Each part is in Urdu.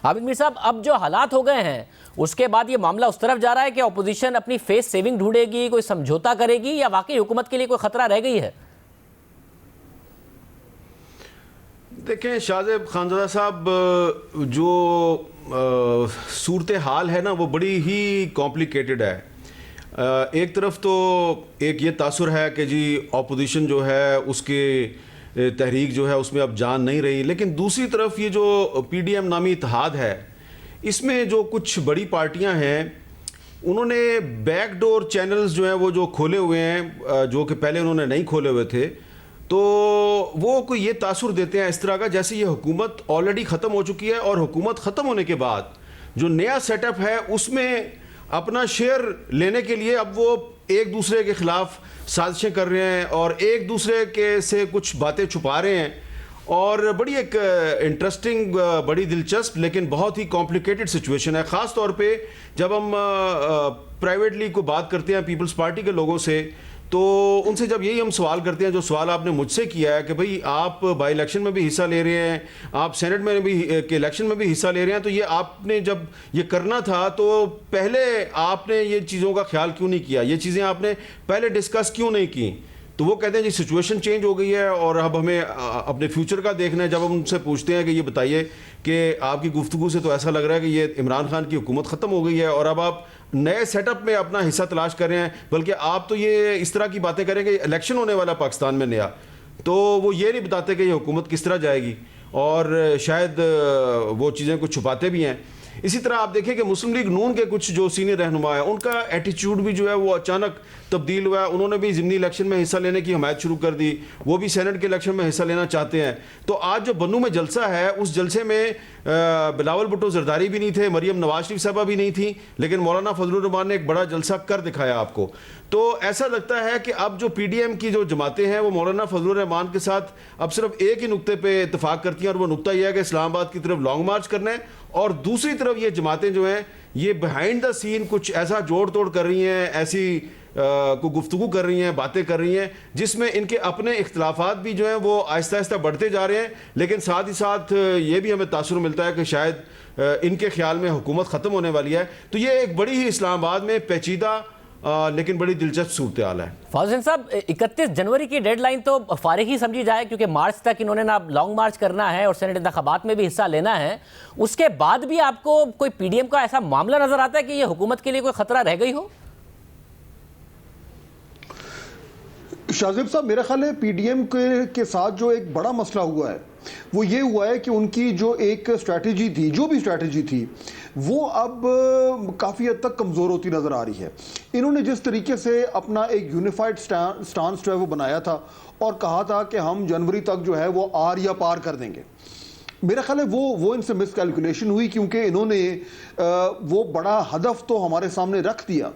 عابد میر صاحب، اب جو حالات ہو گئے ہیں اس کے بعد یہ معاملہ اس طرف جا رہا ہے کہ اپوزیشن اپنی فیس سیونگ ڈھونڈے گی، کوئی سمجھوتا کرے گی، یا واقعی حکومت کے لیے کوئی خطرہ رہ گئی ہے؟ دیکھیں شاہزیب خانزادہ صاحب، جو صورتحال ہے نا وہ بڑی ہی کمپلیکیٹڈ ہے. ایک طرف تو ایک یہ تاثر ہے کہ جی اپوزیشن جو ہے اس کے تحریک جو ہے اس میں اب جان نہیں رہی، لیکن دوسری طرف یہ جو پی ڈی ایم نامی اتحاد ہے اس میں جو کچھ بڑی پارٹیاں ہیں انہوں نے بیک ڈور چینلز جو ہیں وہ جو کھولے ہوئے ہیں، جو کہ پہلے انہوں نے نہیں کھولے ہوئے تھے، تو وہ کوئی یہ تاثر دیتے ہیں اس طرح کا جیسے یہ حکومت آلریڈی ختم ہو چکی ہے، اور حکومت ختم ہونے کے بعد جو نیا سیٹ اپ ہے اس میں اپنا شیئر لینے کے لیے اب وہ ایک دوسرے کے خلاف سازشیں کر رہے ہیں اور ایک دوسرے کے سے کچھ باتیں چھپا رہے ہیں. اور بڑی ایک انٹرسٹنگ، بڑی دلچسپ لیکن بہت ہی کمپلیکیٹڈ سچویشن ہے، خاص طور پہ جب ہم پرائیویٹلی کو بات کرتے ہیں پیپلز پارٹی کے لوگوں سے، تو ان سے جب یہی ہم سوال کرتے ہیں جو سوال آپ نے مجھ سے کیا ہے کہ بھئی آپ بائی الیکشن میں بھی حصہ لے رہے ہیں، آپ سینٹ میں بھی کے الیکشن میں بھی حصہ لے رہے ہیں، تو یہ آپ نے جب یہ کرنا تھا تو پہلے آپ نے یہ چیزوں کا خیال کیوں نہیں کیا، یہ چیزیں آپ نے پہلے ڈسکس کیوں نہیں کی؟ تو وہ کہتے ہیں جی سچویشن چینج ہو گئی ہے اور اب ہمیں اپنے فیوچر کا دیکھنا ہے. جب ہم ان سے پوچھتے ہیں کہ یہ بتائیے کہ آپ کی گفتگو سے تو ایسا لگ رہا ہے کہ یہ عمران خان کی حکومت ختم ہو گئی ہے اور اب آپ نئے سیٹ اپ میں اپنا حصہ تلاش کر رہے ہیں، بلکہ آپ تو یہ اس طرح کی باتیں کریں کہ الیکشن ہونے والا پاکستان میں نیا، تو وہ یہ نہیں بتاتے کہ یہ حکومت کس طرح جائے گی، اور شاید وہ چیزیں کچھ چھپاتے بھی ہیں. اسی طرح آپ دیکھیں کہ مسلم لیگ نون کے کچھ جو سینئر رہنما ہیں ان کا ایٹیچیوڈ بھی جو ہے وہ اچانک تبدیل ہوا ہے. انہوں نے بھی ضمنی الیکشن میں حصہ لینے کی حمایت شروع کر دی، وہ بھی سینٹ کے الیکشن میں حصہ لینا چاہتے ہیں. تو آج جو بنو میں جلسہ ہے اس جلسے میں بلاول بھٹو زرداری بھی نہیں تھے، مریم نواز شریف صاحبہ بھی نہیں تھیں، لیکن مولانا فضل الرحمان نے ایک بڑا جلسہ کر دکھایا آپ کو. تو ایسا لگتا ہے کہ اب جو پی ڈی ایم کی جو جماعتیں ہیں وہ مولانا فضل الرحمان کے ساتھ اب صرف ایک ہی نقطے پہ اتفاق کرتی ہیں، اور وہ نقطہ یہ ہے کہ اسلام آباد کی طرف لانگ مارچ کرنا ہے، اور دوسری طرف یہ جماعتیں جو ہیں یہ بیہائنڈ دا سین کچھ ایسا جوڑ توڑ کر رہی ہیں، ایسی کو گفتگو کر رہی ہیں، باتیں کر رہی ہیں جس میں ان کے اپنے اختلافات بھی جو ہیں وہ آہستہ آہستہ بڑھتے جا رہے ہیں، لیکن ساتھ ہی ساتھ یہ بھی ہمیں تاثر ملتا ہے کہ شاید ان کے خیال میں حکومت ختم ہونے والی ہے. تو یہ ایک بڑی ہی اسلام آباد میں پیچیدہ لیکن بڑی دلچسپ صورتحال ہے. فوزن صاحب، 31 جنوری کی ڈیڈ لائن تو فارغ ہی سمجھی جائے، کیونکہ مارچ تک انہوں نے نا لانگ مارچ کرنا ہے اور سینٹ انتخابات میں بھی حصہ لینا ہے. اس کے بعد بھی آپ کو کوئی پی ڈی ایم کا ایسا معاملہ نظر آتا ہے کہ یہ حکومت کے لیے کوئی خطرہ رہ گئی ہو؟ شاہزیب صاحب، میرا خیال ہے پی ڈی ایم کے ساتھ جو ایک بڑا مسئلہ ہوا ہے وہ یہ ہوا ہے کہ ان کی جو ایک اسٹریٹجی تھی، جو بھی اسٹریٹجی تھی، وہ اب کافی حد تک کمزور ہوتی نظر آ رہی ہے. انہوں نے جس طریقے سے اپنا ایک یونیفائڈ سٹانس جو ہے وہ بنایا تھا اور کہا تھا کہ ہم جنوری تک جو ہے وہ آر یا پار کر دیں گے، میرا خیال ہے وہ ان سے مس کیلکولیشن ہوئی، کیونکہ انہوں نے وہ بڑا ہدف تو ہمارے سامنے رکھ دیا،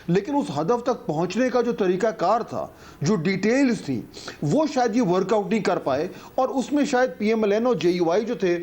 لیکن اس ہدف تک پہنچنے کا جو طریقہ کار تھا، جو ڈیٹیلز تھیں، وہ شاید یہ ورک آؤٹ نہیں کر پائے، اور اس میں شاید پی ایم ایل این اور جے یو آئی جو تھے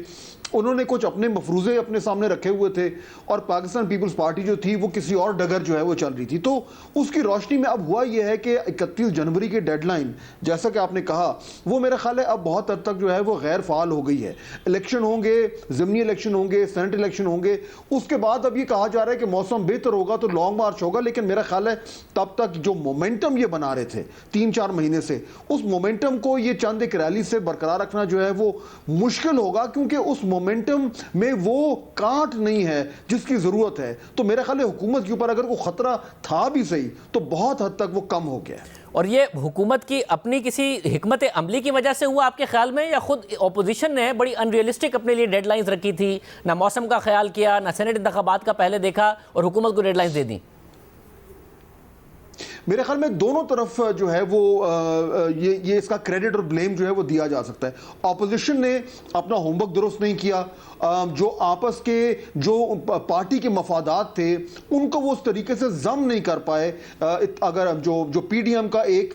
انہوں نے کچھ اپنے مفروضے اپنے سامنے رکھے ہوئے تھے، اور پاکستان پیپلز پارٹی جو تھی وہ کسی اور ڈگر جو ہے وہ چل رہی تھی. تو اس کی روشنی میں اب ہوا یہ ہے کہ 31 جنوری کی ڈیڈ لائن جیسا کہ آپ نے کہا وہ میرا خیال ہے اب بہت حد تک جو ہے وہ غیر فعال ہو گئی ہے. الیکشن ہوں گے، ضمنی الیکشن ہوں گے، سینٹ الیکشن ہوں گے، اس کے بعد اب یہ کہا جا رہا ہے کہ موسم بہتر ہوگا تو لانگ مارچ ہوگا، لیکن میرا خیال ہے تب تک جو مومنٹم یہ بنا رہے تھے 3-4 مہینے سے، اس مومنٹم کو یہ چند ایک ریلی سے برقرار رکھنا جو ہے وہ مشکل ہوگا، کیونکہ اس مومنٹم میں وہ کانٹ نہیں ہے جس کی ضرورت ہے. تو میرا خیال ہے حکومت کے اوپر اگر کوئی خطرہ تھا بھی صحیح تو بہت حد تک وہ کم ہو گیا ہے. اور یہ حکومت کی اپنی کسی حکمت عملی کی وجہ سے ہوا آپ کے خیال میں، یا خود اپوزیشن نے بڑی ان ریئلسٹک اپنے لیے ڈیڈ لائنز رکھی تھی، نہ موسم کا خیال کیا، نہ سینٹ انتخابات کا پہلے دیکھا اور حکومت کو ڈیڈ لائنز دے دیں؟ میرے خیال میں دونوں طرف جو ہے وہ یہ اس کا کریڈٹ اور بلیم جو ہے وہ دیا جا سکتا ہے. اپوزیشن نے اپنا ہوم ورک درست نہیں کیا، جو آپس کے جو پارٹی کے مفادات تھے ان کو وہ اس طریقے سے ضم نہیں کر پائے. اگر جو پی ڈی ایم کا ایک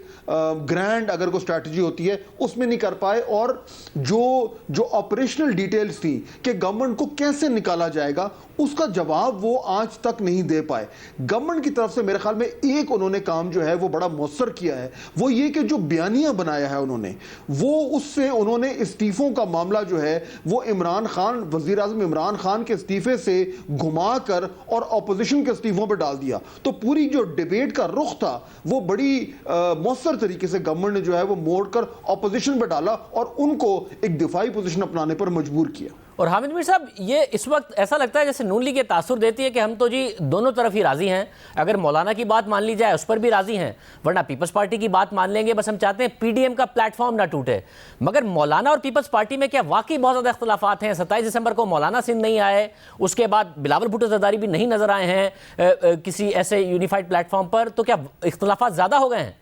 گرینڈ اگر کوئی اسٹریٹجی ہوتی ہے اس میں نہیں کر پائے، اور جو آپریشنل ڈیٹیلز تھی کہ گورنمنٹ کو کیسے نکالا جائے گا اس کا جواب وہ آج تک نہیں دے پائے. گورنمنٹ کی طرف سے میرے خیال میں ایک انہوں نے کام جو ہے وہ بڑا مؤثر کیا ہے، وہ یہ کہ جو بیانیہ بنایا ہے انہوں نے، وہ اس سے انہوں نے استعفوں کا معاملہ جو ہے وہ عمران خان وزیر اعظم عمران خان کے استعفے سے گھما کر اور اپوزیشن کے استعفوں پہ ڈال دیا. تو پوری جو ڈیبیٹ کا رخ تھا وہ بڑی مؤثر طریقے سے گورنمنٹ نے جو ہے وہ موڑ کر اپوزیشن پہ ڈالا اور ان کو ایک دفاعی پوزیشن اپنانے پر مجبور کیا. اور حامد میر صاحب یہ اس وقت ایسا لگتا ہے جیسے نون لیگ یہ تاثر دیتی ہے کہ ہم تو جی دونوں طرف ہی راضی ہیں, اگر مولانا کی بات مان لی جائے اس پر بھی راضی ہیں, ورنہ پیپلز پارٹی کی بات مان لیں گے, بس ہم چاہتے ہیں پی ڈی ایم کا پلیٹ فارم نہ ٹوٹے. مگر مولانا اور پیپلز پارٹی میں کیا واقعی بہت زیادہ اختلافات ہیں؟ 27 دسمبر کو مولانا سندھ نہیں آئے, اس کے بعد بلاول بھٹو زرداری بھی نہیں نظر آئے ہیں کسی ایسے یونیفائڈ پلیٹ فارم پر, تو کیا اختلافات زیادہ ہو گئے ہیں؟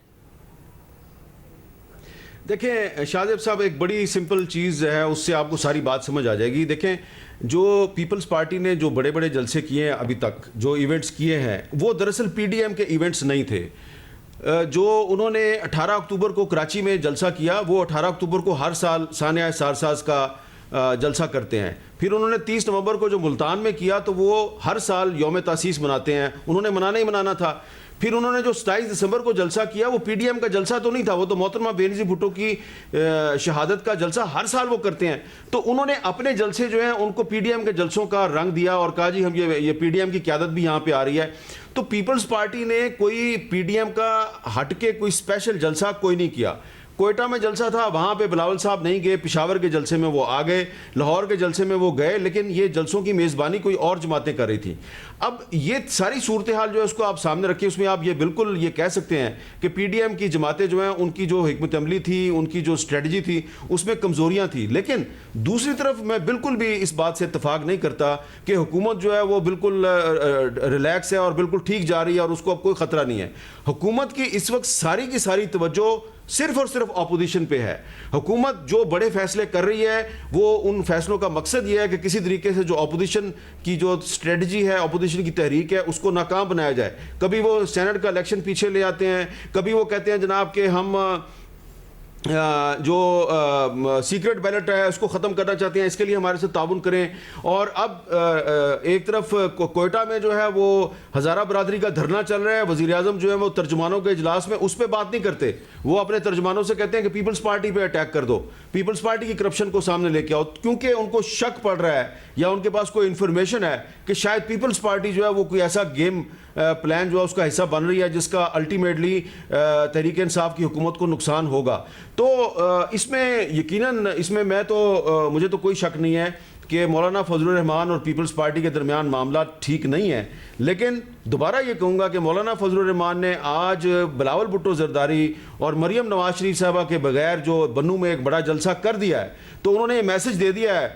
دیکھیں شاہزیب صاحب, ایک بڑی سمپل چیز ہے, اس سے آپ کو ساری بات سمجھ آ جائے گی. دیکھیں جو پیپلز پارٹی نے جو بڑے بڑے جلسے کیے ہیں ابھی تک, جو ایونٹس کیے ہیں, وہ دراصل پی ڈی ایم کے ایونٹس نہیں تھے. جو انہوں نے 18 اکتوبر کو کراچی میں جلسہ کیا, وہ 18 اکتوبر کو ہر سال سانحہ سارساز کا جلسہ کرتے ہیں. پھر انہوں نے 30 نومبر کو جو ملتان میں کیا تو وہ ہر سال یوم تاسیس مناتے ہیں, انہوں نے منانا ہی منانا تھا. پھر انہوں نے جو 27 دسمبر کو جلسہ کیا وہ پی ڈی ایم کا جلسہ تو نہیں تھا, وہ تو محترمہ بینظیر بھٹو کی شہادت کا جلسہ ہر سال وہ کرتے ہیں. تو انہوں نے اپنے جلسے جو ہیں ان کو پی ڈی ایم کے جلسوں کا رنگ دیا اور کہا جی ہم یہ پی ڈی ایم کی قیادت بھی یہاں پہ آ رہی ہے. تو پیپلز پارٹی نے کوئی پی ڈی ایم کا ہٹ کے کوئی اسپیشل جلسہ کوئی نہیں کیا. کوئٹہ میں جلسہ تھا, وہاں پہ بلاول صاحب نہیں گئے, پشاور کے جلسے میں وہ آ گئے, لاہور کے جلسے میں وہ گئے, لیکن یہ جلسوں کی میزبانی کوئی اور جماعتیں کر رہی تھیں. اب یہ ساری صورتحال جو ہے اس کو آپ سامنے رکھیں, اس میں آپ یہ بالکل یہ کہہ سکتے ہیں کہ پی ڈی ایم کی جماعتیں جو ہیں ان کی جو حکمت عملی تھی, ان کی جو اسٹریٹجی تھی, اس میں کمزوریاں تھیں. لیکن دوسری طرف میں بالکل بھی اس بات سے اتفاق نہیں کرتا کہ حکومت جو ہے وہ بالکل ریلیکس ہے اور بالکل ٹھیک جا رہی ہے اور اس کو اب کوئی خطرہ نہیں ہے. حکومت کی اس وقت ساری کی ساری توجہ صرف اور صرف اپوزیشن پہ ہے. حکومت جو بڑے فیصلے کر رہی ہے وہ ان فیصلوں کا مقصد یہ ہے کہ کسی طریقے سے جو اپوزیشن کی جو اسٹریٹجی ہے, اپوزیشن کی تحریک ہے, اس کو ناکام بنایا جائے. کبھی وہ سینٹ کا الیکشن پیچھے لے آتے ہیں, کبھی وہ کہتے ہیں جناب کہ ہم جو سیکرٹ بیلٹ ہے اس کو ختم کرنا چاہتے ہیں, اس کے لیے ہمارے سے تعاون کریں. اور اب ایک طرف کوئٹہ میں جو ہے وہ ہزارہ برادری کا دھرنا چل رہا ہے, وزیر اعظم جو ہے وہ ترجمانوں کے اجلاس میں اس پہ بات نہیں کرتے, وہ اپنے ترجمانوں سے کہتے ہیں کہ پیپلز پارٹی پہ اٹیک کر دو, پیپلز پارٹی کی کرپشن کو سامنے لے کے آؤ, کیونکہ ان کو شک پڑ رہا ہے یا ان کے پاس کوئی انفارمیشن ہے کہ شاید پیپلز پارٹی جو ہے وہ کوئی ایسا گیم پلان جو ہے اس کا حصہ بن رہی ہے جس کا الٹیمیٹلی تحریک انصاف کی حکومت کو نقصان ہوگا. تو اس میں یقیناً اس میں مجھے تو کوئی شک نہیں ہے کہ مولانا فضل الرحمان اور پیپلز پارٹی کے درمیان معاملات ٹھیک نہیں ہیں. لیکن دوبارہ یہ کہوں گا کہ مولانا فضل الرحمان نے آج بلاول بھٹو زرداری اور مریم نواز شریف صاحبہ کے بغیر جو بنو میں ایک بڑا جلسہ کر دیا ہے, تو انہوں نے یہ میسج دے دیا ہے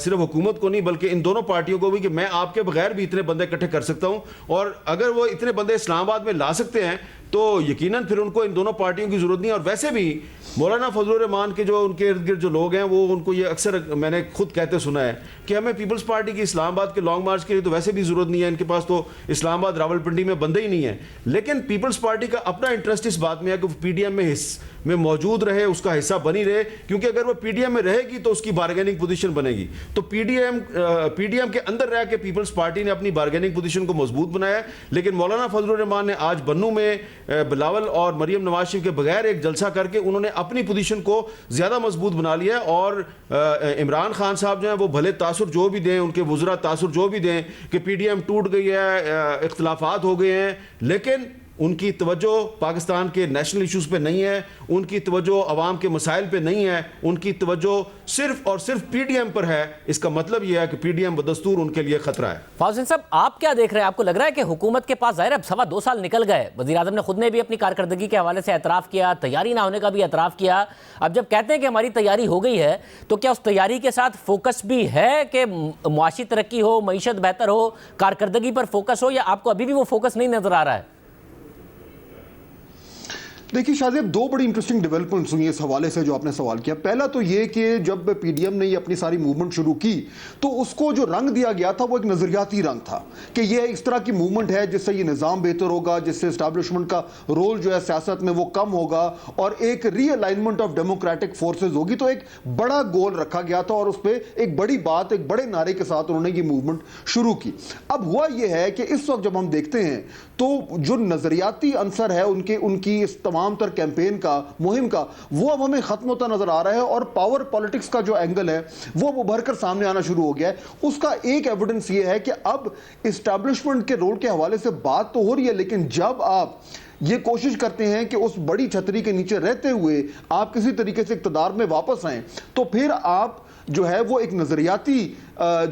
صرف حکومت کو نہیں بلکہ ان دونوں پارٹیوں کو بھی کہ میں آپ کے بغیر بھی اتنے بندے اکٹھے کر سکتا ہوں, اور اگر وہ اتنے بندے اسلام آباد میں لا سکتے ہیں تو یقیناً پھر ان کو ان دونوں پارٹیوں کی ضرورت نہیں. اور ویسے بھی مولانا فضل الرحمان کے جو ان کے ارد گرد جو لوگ ہیں وہ ان کو یہ اکثر میں نے خود کہتے سنا ہے کہ ہمیں پیپلز پارٹی کی اسلام آباد کے لانگ مارچ کے لیے تو ویسے بھی ضرورت نہیں ہے, ان کے پاس تو اسلام آباد راولپنڈی میں بندے ہی نہیں ہیں. لیکن پیپلز پارٹی کا اپنا انٹرسٹ اس بات میں ہے کہ وہ پی ڈی ایم میں موجود رہے, اس کا حصہ بنی رہے, کیونکہ اگر وہ پی ڈی ایم میں رہے گی تو اس کی بارگیننگ پوزیشن بنے گی. تو پی ڈی ایم کے اندر رہ کے پیپلز پارٹی نے اپنی بارگیننگ پوزیشن کو مضبوط بنایا ہے. لیکن مولانا فضل الرحمان نے آج بنو میں بلاول اور مریم نواز شریف کے بغیر ایک جلسہ کر کے انہوں نے اپنی پوزیشن کو زیادہ مضبوط بنا لیا ہے. اور عمران خان صاحب جو ہیں وہ بھلے تاثر جو بھی دیں, ان کے وزراء تاثر جو بھی دیں کہ پی ڈی ایم ٹوٹ گئی ہے, اختلافات ہو گئے ہیں, لیکن ان کی توجہ پاکستان کے نیشنل ایشوز پہ نہیں ہے, ان کی توجہ عوام کے مسائل پہ نہیں ہے, ان کی توجہ صرف اور صرف پی ڈی ایم پر ہے. اس کا مطلب یہ ہے کہ پی ڈی ایم بدستور ان کے لیے خطرہ ہے. فاضل صاحب آپ کیا دیکھ رہے ہیں؟ آپ کو لگ رہا ہے کہ حکومت کے پاس ظاہر اب 2.25 سال نکل گئے, وزیر اعظم نے خود نے بھی اپنی کارکردگی کے حوالے سے اعتراف کیا, تیاری نہ ہونے کا بھی اعتراف کیا. اب جب کہتے ہیں کہ ہماری تیاری ہو گئی ہے تو کیا اس تیاری کے ساتھ فوکس بھی ہے کہ معاشی ترقی ہو, معیشت بہتر ہو, کارکردگی پر فوکس ہو, یا آپ کو ابھی بھی وہ فوکس نہیں نظر آ رہا ہے؟ دیکھیے شاہزیب, دو بڑی انٹرسٹنگ ڈیولپمنٹس ہوئی اس حوالے سے جو آپ نے سوال کیا. پہلا تو یہ کہ جب پی ڈی ایم نے یہ اپنی ساری موومنٹ شروع کی تو اس کو جو رنگ دیا گیا تھا وہ ایک نظریاتی رنگ تھا کہ یہ اس طرح کی موومنٹ ہے جس سے یہ نظام بہتر ہوگا, جس سے اسٹیبلشمنٹ کا رول جو ہے سیاست میں وہ کم ہوگا اور ایک ری الائنمنٹ آف ڈیموکریٹک فورسز ہوگی. تو ایک بڑا گول رکھا گیا تھا اور اس پہ ایک بڑی بات, ایک بڑے نعرے کے ساتھ انہوں نے یہ موومنٹ شروع کی. اب ہوا یہ ہے کہ اس وقت جب ہم دیکھتے ہیں تو جو نظریاتی عنصر ہے ان کی اس تمام تمام تر کیمپین کا مہم کا وہ اب ہمیں ختم ہوتا نظر آ رہا ہے اور پاور پالیٹکس کا جو اینگل ہے وہ ابھر کر سامنے آنا شروع ہو گیا ہے۔ اس کا ایک ایویڈنس یہ ہے کہ اب اسٹیبلشمنٹ کے رول کے حوالے سے بات تو ہو رہی ہے، لیکن جب آپ یہ کوشش کرتے ہیں کہ اس بڑی چھتری کے نیچے رہتے ہوئے آپ کسی طریقے سے اقتدار میں واپس آئیں تو پھر آپ جو ہے وہ ایک نظریاتی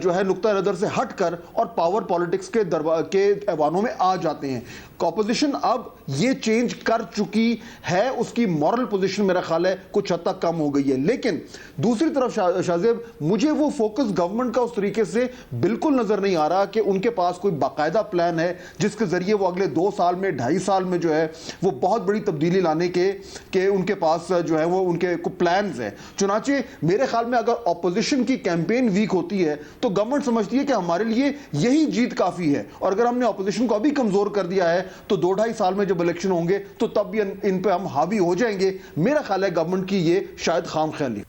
جو ہے نقطہ نظر سے ہٹ کر اور پاور پالیٹکس کے ایوانوں میں آ جاتے ہیں۔ اپوزیشن اب یہ چینج کر چکی ہے، اس کی مورل پوزیشن میرا خیال ہے کچھ حد تک کم ہو گئی ہے، لیکن دوسری طرف شاہزیب مجھے وہ فوکس گورنمنٹ کا اس طریقے سے بالکل نظر نہیں آ رہا کہ ان کے پاس کوئی باقاعدہ پلان ہے جس کے ذریعے وہ اگلے 2 سال میں 2.5 سال میں جو ہے وہ بہت بڑی تبدیلی لانے کے ان کے پاس جو ہے وہ ان کے پلانز ہیں۔ چنانچہ میرے خیال میں اگر اپوزیشن کی کیمپین ویک ہوتی ہے تو گورنمنٹ سمجھتی ہے کہ ہمارے لیے یہی جیت کافی ہے، اور اگر ہم نے اپوزیشن کو ابھی کمزور کر دیا ہے تو 2-2.5 سال میں جب الیکشن ہوں گے تو تب بھی ان پہ ہم حاوی ہو جائیں گے۔ میرا خیال ہے گورنمنٹ کی یہ شاید خام خیالی